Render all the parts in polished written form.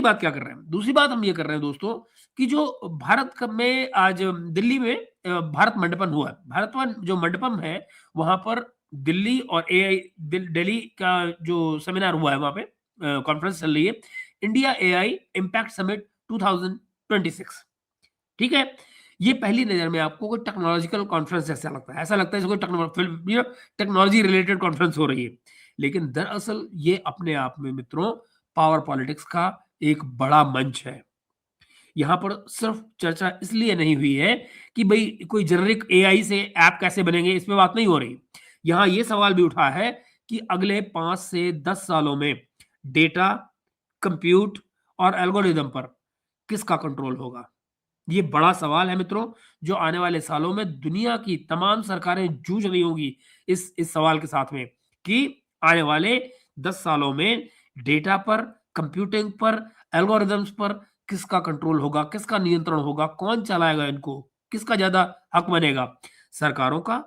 बात क्या कर रहे हैं? दूसरी बात हम ये कर रहे हैं दोस्तों कि जो भारत में आज दिल्ली में भारत मंडपम हुआ है। भारत जो मंडपम है, वहाँ पर दिल्ली और एआई दिल्ली का जो सेमिनार हुआ है, वहाँ पे कॉन्फ्रेंस चल रही है, इंडिया एआई इम्पैक्ट समिट 2026। ठीक है? ये पहली नज़र में आपको कोई टेक्नोलॉजिकल कॉन्फ्रेंस जैसा लगता है। ऐसा लगता है जैसे कोई टेक्नोलॉजी रिलेटेड कॉन्फ्रेंस हो रही है। लेकिन दरअसल ये अपने आप में मित्रों पावर पॉलिटिक्स का एक बड़ा मंच है। यहाँ पर सिर्फ चर्चा इसलिए नहीं हुई है कि भई कोई जेनेरिक एआई से ऐप कैसे बनेंगे, इस पे बात नहीं हो रही। यहाँ ये सवाल भी उठा है कि अगले 5 से 10 सालों में डेटा, कंप्यूट और एल्गोरिदम पर किसका कंट्रोल होगा? ये बड़ा सवाल है मित्रों, जो आने वाले सालों में दुनिया की तमाम सरकारें जूझ रही होंगी इस सवाल के साथ में कि आने वाले 10 सालों में डेटा पर, कंप्यूटिंग पर, एल्गोरिदम्स पर किसका कंट्रोल होगा, किसका नियंत्रण होगा, कौन चलाएगा इनको, किसका ज़्यादा हक बनेगा? सरकारों का,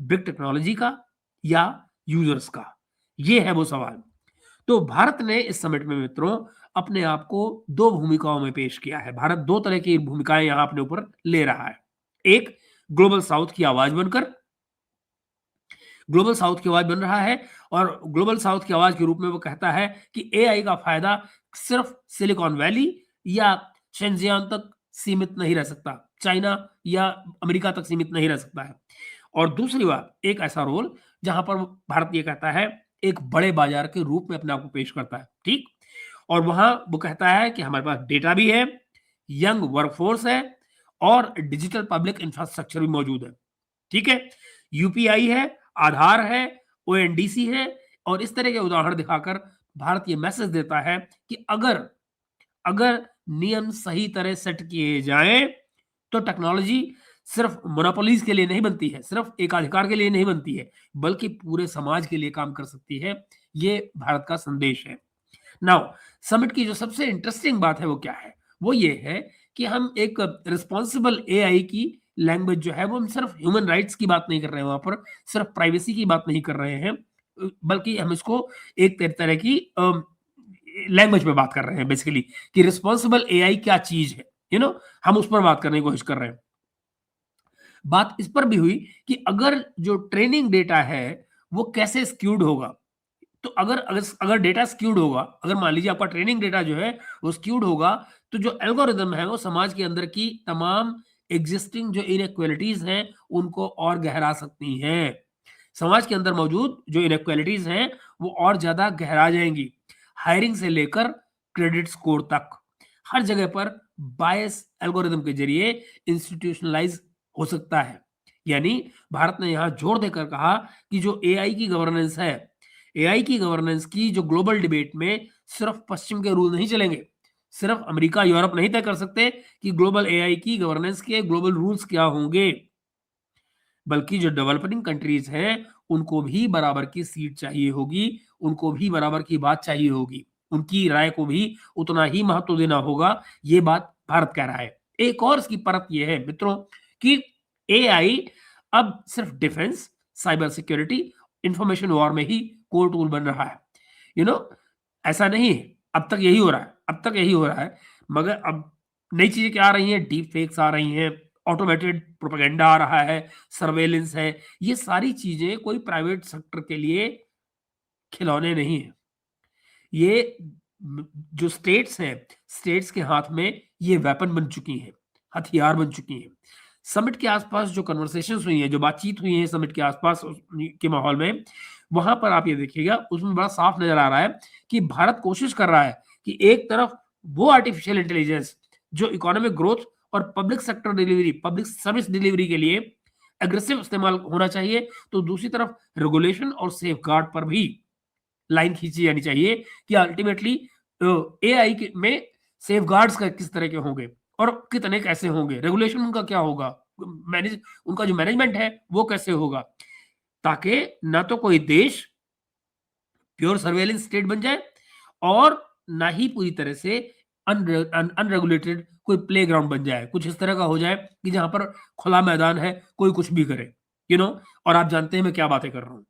बिग टेक्नोलॉजी का या यूज़र्स का? ये है वो सवाल। तो भारत ने इस समिट में मित्रों अपने आप को 2 भूमिकाओं में पेश किया है। भारत 2 तरह की भूमिकाएँ यहाँ अपने ऊपर ले रहा है। एक, ग्लोबल साउथ की आवाज़ बनकर ग्लोबल साउथ की आवाज़ बन रहा है और ग्लोबल साउथ की आवाज़ के रूप में वो कहता है कि एआई का फ़ायदा सिर्फ़ सिलिकॉन वैली या शेनज़ियान तक सीमित नहीं रह सकता। चाइना या अमेरिका तक सीमित नहीं रह सकता है। और दूसरी बात, एक ऐसा रोल जहाँ पर भारत ये कहता है, एक बड़े बाज़ार के रूप में अपने आप को पेश करता है, ठीक? और वहाँ वो कहता है कि हमारे पास डेटा भी है, यंग वर्कफ़ोर्स है और डिजिटल पब्लिक इंफ्रास्ट्रक्चर भी मौजूद है, ठीक है? यूपीआई है, आधार है, ओएनडीसी है और इस तरह के उदाहरण दिखाकर भारत ये मैसेज देता है कि अगर अगर नियम सही तरह सेट किए जाएँ, तो टेक्नोलॉजी सिर्फ़ मोनोपोलीज़ के लिए नहीं बनती है, सिर्फ़ एकाधिकार के लिए नहीं बनती है, बल्कि पूरे समाज के लिए काम कर सकती है। ये भारत का संदेश है। नाउ समिट की जो सबसे इंटरेस्टिंग बात है वो क्या है? वो ये है कि हम एक रिस्पॉन्सिबल एआई की लैंग्वेज जो है वो हम सिर्फ ह्यूमन राइट्स की बात नहीं कर रहे हैं वहाँ पर, सिर्फ प्राइवेसी की बात नहीं कर रहे हैं बल्कि हम इसको एक तरह की लैंग्वेज पे बात कर रहे हैं बेसिकली कि रिस्पॉन्सिबल एआई क्या चीज़ है, हम उस पर बात करने की कोशिश कर रहे हैं। बात इस पर भी हुई कि अगर जो ट्रेनिंग डेटा है, वो कैसे स्क्यूड होगा? तो अगर अगर अगर डेटा स्क्यूड होगा, अगर मान लीजिए आपका ट्रेनिंग डेटा जो है वो स्क्यूड होगा, तो जो एल्गोरिदम है वो समाज के अंदर की तमाम एग्जिस्टिंग जो इनइक्वालिटीज़ हैं, उनको और गहरा सकती हैं। समाज के अंदर मौजूद जो इनइक्वालिटीज़ हैं, वो और ज़्यादा गहरा जाएँगी। हायरिंग से लेकर क्रेडिट स्कोर तक, हर जगह पर बायस एल्गोरिदम के ज़रिए इंस्टीट्यूशनलाइज़ हो सकता है। यानी भारत ने यहाँ जोर देकर कहा कि जो एआई की गवर्नेंस है, एआई की गवर्नेंस की जो ग्लोबल डिबेट में सिर्फ पश्चिम के रूल नहीं चलेंगे, सिर्फ अमेरिका, यूरोप नहीं तय कर सकते कि ग्लोबल एआई की गवर्नेंस के ग्लोबल रूल्स क्या होंगे, बल्कि जो डेवलपिंग कंट्रीज हैं, उनको भी बराबर की सीट चाहिए होगी, उनको भी बराबर की बात चाहिए होगी, उनकी राय को भी उतना ही महत्व देना होगा, ये बात भारत कह रहा है। एक और इसकी परत ये है मित्रों कि एआई अब सिर्फ defence, cyber security, information war में ही कोर टूल बन रहा है। यू नो ऐसा नहीं है, अब तक यही हो रहा है, अब तक यही हो रहा है, मगर अब नई चीज़ें क्या आ रही हैं, डीप फेक्स आ रही हैं, ऑटोमेटेड प्रोपेगेंडा आ रहा है, सर्वेलेंस है, ये सारी चीज़ें कोई प्राइवेट सेक्टर के लिए खिलौने नहीं हैं। ये जो स्टेट्स हैं, स्टेट्स के हाथ में ये वेपन बन चुकी हैं, हथियार बन चुकी हैं। समिट के आसपास जो कन्वर्सेशंस हुई हैं, जो बातचीत हुई है समिट के आसपास के माहौल में, वहां पर आप ये देखिएगा उसमें बड़ा साफ नजर आ रहा है कि भारत कोशिश कर रहा है कि एक तरफ वो आर्टिफिशियल इंटेलिजेंस जो इकोनॉमिक ग्रोथ और public sector delivery, public service delivery के लिए एग्रेसिव इस्तेमाल होना चाहिए, तो दूसरी तरफ रेगुलेशन और सेफ गार्ड पर भी लाइन खींची जानी चाहिए कि अल्टीमेटली एआई में सेफगार्ड्स का किस तरह के होंगे और कितने कैसे होंगे, रेगुलेशन उनका क्या होगा, मैनेज उनका जो मैनेजमेंट है वो कैसे होगा, ताकि ना तो कोई देश प्योर सर्वेलेंस स्टेट बन जाए और ना ही पूरी तरह से अनरेगुलेटेड कोई प्लेग्राउंड बन जाए, कुछ इस तरह का हो जाए कि जहां पर खुला मैदान है, कोई कुछ भी करे, यू नो और आप जानते हैं मैं क्या बातें कर रहा हूँ।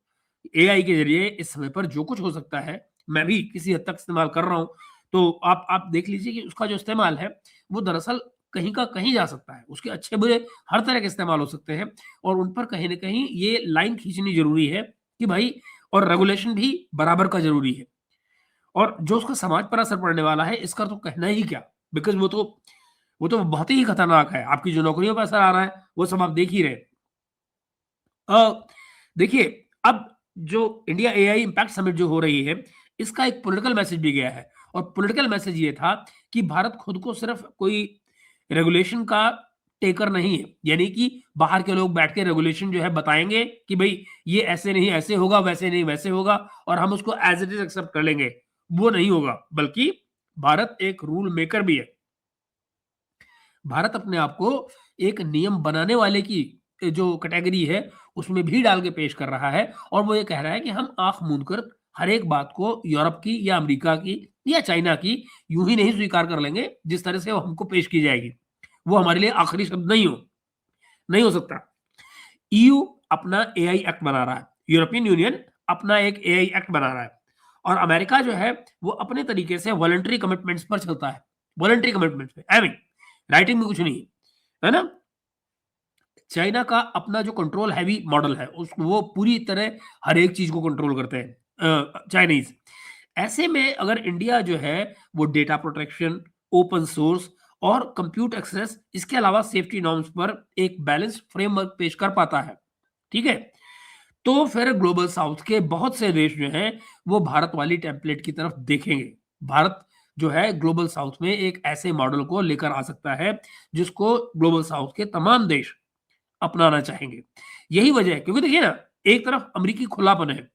एआई के ज़रिए इस समय पर जो कुछ हो सकता है, मैं भी किसी हद तक इस्तेमाल कर रहा हूँ। तो आप देख लीजिए कि उसका जो इस्तेमाल है, वो दरअसल कहीं का कहीं जा सकता है। उसके अच्छे-बुरे हर तरह के इस्तेमाल हो सकते हैं और उन पर कहीं न कहीं ये लाइन खींचनी ज़रूरी है कि भाई, और रेगुलेशन भी बराबर का ज़रूरी है। और जो उसका समाज पर असर पड़ने वाला है, इसका तो कहना ही क्या? बिकॉज़ वो तो बहुत ही खतरनाक है। आपकी जो नौकरियों पर असर आ रहा है, वो सब आप देख ही रहे हैं। अ, देखिए, अब जो इंडिया एआई इम्पैक्ट समिट जो हो रही है, इसका एक पॉलिटिकल मैसेज भी गया है और पॉलिटिकल मैसेज ये था कि भारत खुद को सिर्फ कोई रेगुलेशन का टेकर नहीं है। यानी कि बाहर के लोग बैठ के रेगुलेशन जो है बताएँगे कि भई ये ऐसे नहीं ऐसे होगा, वैसे नहीं वैसे होगा और हम उसको एज़ इट इज़ एक्सेप्ट कर लेंगे। वो नहीं होगा, बल्कि भारत एक रूल मेकर भी है। भारत अपने आप को एक नियम बनाने वाले की जो कैटेगरी है, उसमें भी डाल के पेश कर रहा है और वो ये कह रहा है कि हम आँख मूंद कर हर एक बात को यूरोप की या अमेरिका की या चाइना की यूँ ही नहीं स्वीकार कर लेंगे, जिस तरह से वो हमको पेश की जाएगी। वो हमारे लिए आखिरी शब्द नहीं हो सकता। ईयू अपना एआई एक्ट बना रहा है, यूरोपियन यूनियन अपना एक एआई एक्ट बना रहा है और अमेरिका जो है, वो अपने तरीके से वॉलंटरी कमिटमेंट्स पर चलता है। वॉलंटरी कमिटमेंट्स पे, आई मीन राइटिंग में कुछ नहीं है, है ना? चाइना का अपना जो कंट्रोल हैवी मॉडल है, उस वो पूरी तरह हर एक चीज़ को कंट्रोल करते हैं चाइनीज़। ऐसे में अगर इंडिया जो है, वो डेटा प्रोटेक्शन, ओपन सोर्स और कंप्यूट एक्सेस, इसके अलावा सेफ्टी नॉर्म्स पर एक बैलेंस्ड फ्रेमवर्क पेश कर पाता है, ठीक है? तो फिर ग्लोबल साउथ के बहुत से देश जो हैं, वो भारत वाली टेम्पलेट की तरफ देखेंगे। भारत जो है, ग्लोबल साउथ में एक ऐसे मॉडल को लेकर आ सकता है, जिसको ग्लोबल साउथ के तमाम देश अपनाना चाहेंगे। यही वजह है, क्योंकि देखिए ना, एक तरफ अमेरिकी खुलापन है,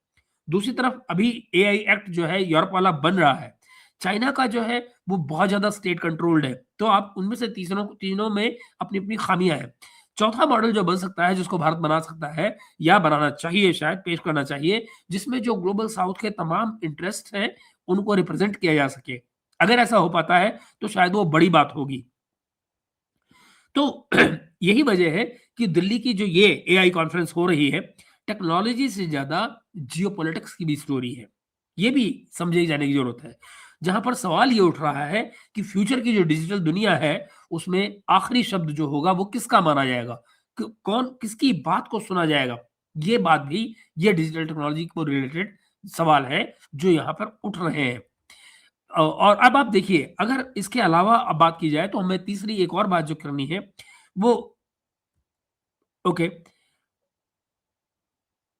दूसरी तरफ अभी एआई एक्ट जो है यूरोप वाला बन रहा है। चाइना का जो है, वो बहुत ज़्यादा स्टेट कंट्रोल्ड है। तो आप उनमें से तीसरों तीनों में अपनी-अपनी खामियाँ हैं। चौथा मॉडल जो बन सकता है, जिसको भारत बना सकता है या बनाना चाहिए, शायद पेश करना चाहिए, जिसमें जो ग्लोबल साउथ के तमाम इंटरेस्ट हैं, उनको रिप्रेज़ेंट किया जा सके। अगर ऐसा हो पाता है, तो शायद वो बड़ी बात होगी। तो यही वजह है कि दिल्ली की जो ये एआई कॉन्फ्रेंस हो रही है, टेक्नोलॉजी से ज़्यादा जियोपॉलिटिक्स की भी स्टोरी है। ये भी समझे जाने की ज़रूरत है। जहाँ पर सवाल ये उठ रहा है कि फ्यूचर की जो डिजिटल दुनिया है, उसमें आखिरी शब्द जो होगा, वो किसका माना जाएगा? कौन किसकी बात को सुना जाएगा? ये बात भी, ये डिजिटल टेक्नोलॉजी को रिलेटेड सवाल है, जो यहाँ पर उठ रहे हैं। और अब आप देखिए, अगर इसके अलावा अब बात की जाए, तो हमें तीसरी एक और बात जो करनी है, वो ओके।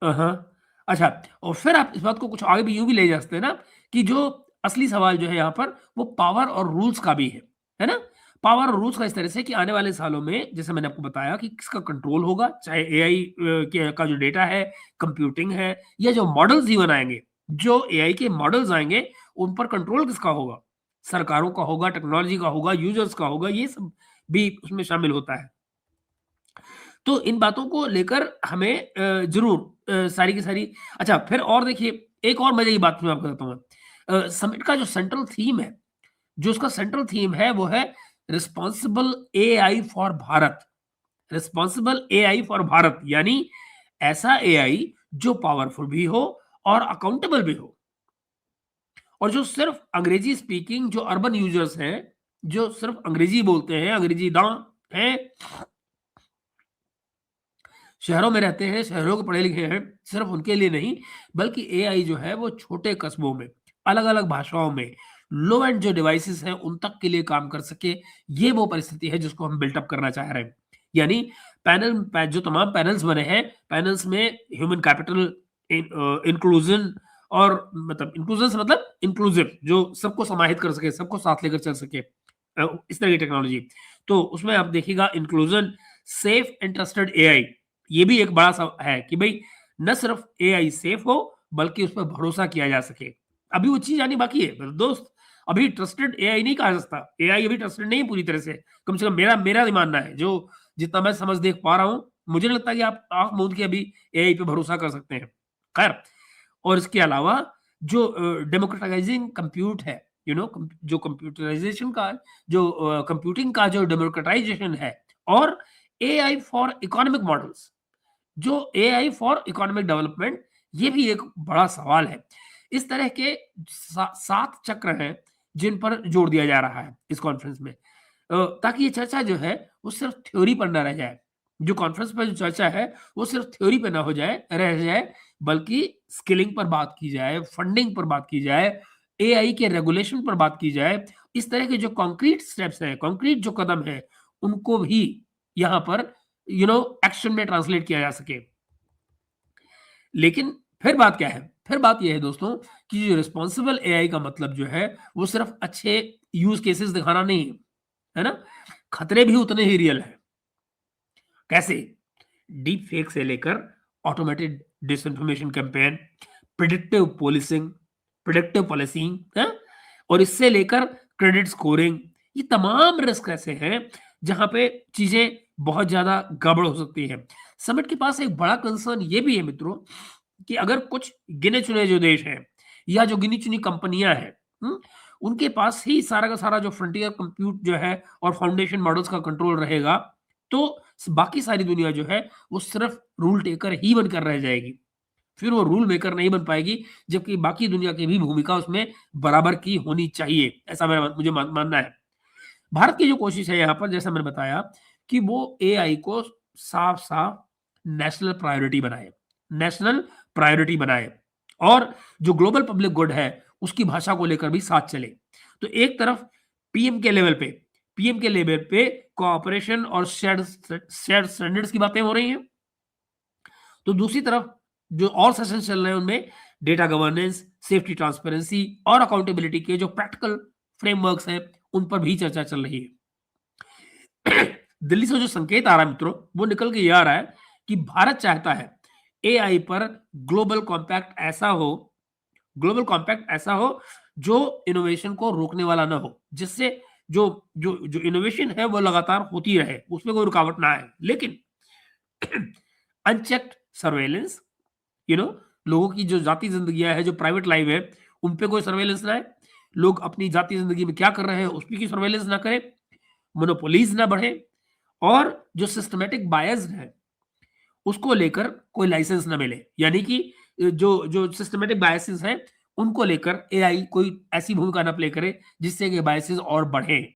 हाँ। अच्छा, और फिर आप इस बात को कुछ आगे भी यूँ भी ले जा सकते हैं ना, कि जो असली सवाल जो है यहाँ पर, वो पावर और रूल्स का भी है ना? पावर और रूल्स का इस तरह से कि आने वाले सालों में, जैसे मैंने आपको बताया, कि किसका कंट्रोल होगा, चाहे एआई के का जो डेटा है, कंप्यूटिंग है, या जो मॉडल्स ही बनाएँगे, जो एआई के मॉडल्स आएँगे, उन पर कंट्रोल किसका होगा? सरकारों का होगा, टेक्नोलॉजी का होगा, यूज़र्स का होगा, ये सब भी उसमें शामिल होता है। तो इन बातों को लेकर हमें ज़रूर सारी की सारी। अच्छा, फिर और देखिए, एक और मज़े की बात मैं आपको बताता हूँ। समिट का जो सेंट्रल थीम है, जो उसका सेंट्रल थीम है, वो है responsible AI for Bharat. Responsible AI for Bharat, यानी ऐसा एआई जो पावरफुल भी हो और अकाउंटेबल भी हो, और जो सिर्फ अंग्रेजी स्पीकिंग जो अर्बन यूज़र्स हैं, जो सिर्फ अंग्रेजी बोलते हैं, अंग्रेजी दाँ हैं, शहरों में रहते हैं, शहरों के पढ़े लिखे हैं, सिर्फ़ उनके लिए नहीं, बल्कि एआई जो है, वो छोटे कस्बों में, अलग-अलग भाषाओं में, लो एंड जो डिवाइसेज़ हैं, उन तक के लिए काम कर सके, ये वो परिस्थिति है जिसको हम बिल्ट अप करना चाह रहे हैं। यानी जो तमाम पैनल्स बने हैं, पैनल्स में ह्यूमन कैपिटल, इंक्लूज़न, और मतलब इंक्लूज़न से मतलब इंक्लूसिव, जो सबको समाहित कर सके, सबको साथ लेकर चल सके, इस तरह की टेक्नोलॉजी। तो उसमें आप देखिएगा, inclusion, safe and trusted AI, ये भी एक बड़ा सा है कि भई न सिर्फ एआई सेफ हो, बल्कि उस पे भरोसा किया जा सके। अभी वो चीज़ आनी बाकी है मेरे दोस्त। अभी ट्रस्टेड एआई नहीं कहा जा सकता। एआई अभी ट्रस्टेड नहीं है पूरी तरह से कम मेरा मेरा नहीं मानना है। जो जितना मैं समझ देख पा रहा हूँ, मुझे नहीं लगता कि आप आँख मूंद के अभी एआई पे भरोसा कर सकते हैं। खैर, और इसके अलावा जो डेमोक्रेटाइजिंग कंप्यूट है, जो कंप्यूटराइज़ेशन का, जो कंप्यूटिंग का जो डेमोक्रेटाइज़ेशन है, और एआई फॉर इकोनॉमिक मॉडल्स, जो एआई फॉर इकोनॉमिक डेवलपमेंट, ये भी एक बड़ा सवाल है। इस तरह के 7 चक्र हैं, जिन पर जोर दिया जा रहा है इस कॉन्फ्रेंस में। ताकि ये चर्चा जो है वो सिर्फ थ्योरी पर ना रह जाए। जो कॉन्फ्रेंस पे जो चर्चा है वो सिर्फ थ्योरी पे ना हो जाए रह जाए, बल्कि स्किलिंग पर बात की जाए, फंडिंग पर बात की जाए, एआई के रेगुलेशन पर बात की जाए। इस तरह के जो कॉन्क्रीट स्टेप्स हैं, कॉन्क्रीट जो कदम हैं, उनको भी यहाँ पर एक्शन में ट्रांसलेट किया जा सके। लेकिन फिर बात क्या है? फिर बात ये है दोस्तों कि जो रिस्पॉन्सिबल एआई का मतलब जो है, वो सिर्फ अच्छे यूज़ केसेस दिखाना नहीं है, है ना? खतरे भी उतने ही रियल हैं। कैसे? डीप फेक से लेकर automated disinformation campaign, predictive policing, predictive policing, हैं? और इससे लेकर क्रेडिट स्कोरिंग, ये तमाम रिस्क ऐसे हैं जहां पे चीजें बहुत ज्यादा गड़बड़ हो सकती हैं। समिट के पास एक बड़ा कंसर्न ये भी है मित्रों कि अगर कुछ गिने चुने जो देश हैं या जो गिनी चुनी कंपनियां हैं, उनके पास ही सारा का सारा जो फ्रंटियर कंप्यूट जो है और फाउंडेशन मॉडल्स का कंट्रोल रहेगा, तो बाकी सारी दुनिया जो है वो सिर्फ रूल टेकर ही बनकर रह जाएगी। फिर वो रूल मेकर नहीं बन पाएगी, जबकि बाकी दुनिया की भी भूमिका उसमें बराबर की होनी चाहिए, ऐसा मुझे मानना है। भारत की जो कोशिश है यहाँ पर, जैसा मैंने बताया कि वो एआई को साफ-साफ नेशनल प्रायोरिटी बनाए, नेशनल प्रायोरिटी बनाए और जो ग्लोबल पब्लिक गुड है, उसकी भाषा को लेकर भी साथ चले। तो एक तरफ पीएम के लेवल पे पीएम के लेवल पे कोऑपरेशन और शेयर्ड स्टैंडर्ड्स की बातें हो रही हैं। तो दूसरी तरफ जो और सेशन चल रहे हैं उनमें डेटा गवर्नेंस, सेफ्टी, ट्रांसपेरेंसी और अकाउंटेबिलिटी के जो प्रैक्टिकल फ्रेमवर्क्स हैं, उन पर भी चर्चा चल रही है। दिल्ली से जो संकेत आ रहा है मित्रों, वो निकल के ये आ रहा है कि भारत चाहता है एआई पर ग्लोबल कॉम्पैक्ट ऐसा हो जो इनोवेशन को रोकने वाला ना हो, जिससे जो जो जो इनोवेशन है वो लगातार होती रहे, उसमें कोई रुकावट ना आए। लेकिन अनचेक्ड सर्वेलेंस, यू नो लोगों की जो जाती जिंदगियां है, जो प्राइवेट लाइफ है, उन पे कोई सर्वेलेंस ना है। लोग अपनी जाती जिंदगी में क्या कर रहे हैं उस पे की सर्वेलेंस ना करें, मोनोपोलीज ना बढ़े और जो सिस्टमैटिक बायस है उसको लेकर कोई लाइसेंस ना मिले। यानी कि जो जो सिस्टमैटिक बायसेस हैं उनको लेकर एआई कोई ऐसी भूमिका ना प्ले करे जिससे कि बायसेस और बढ़े।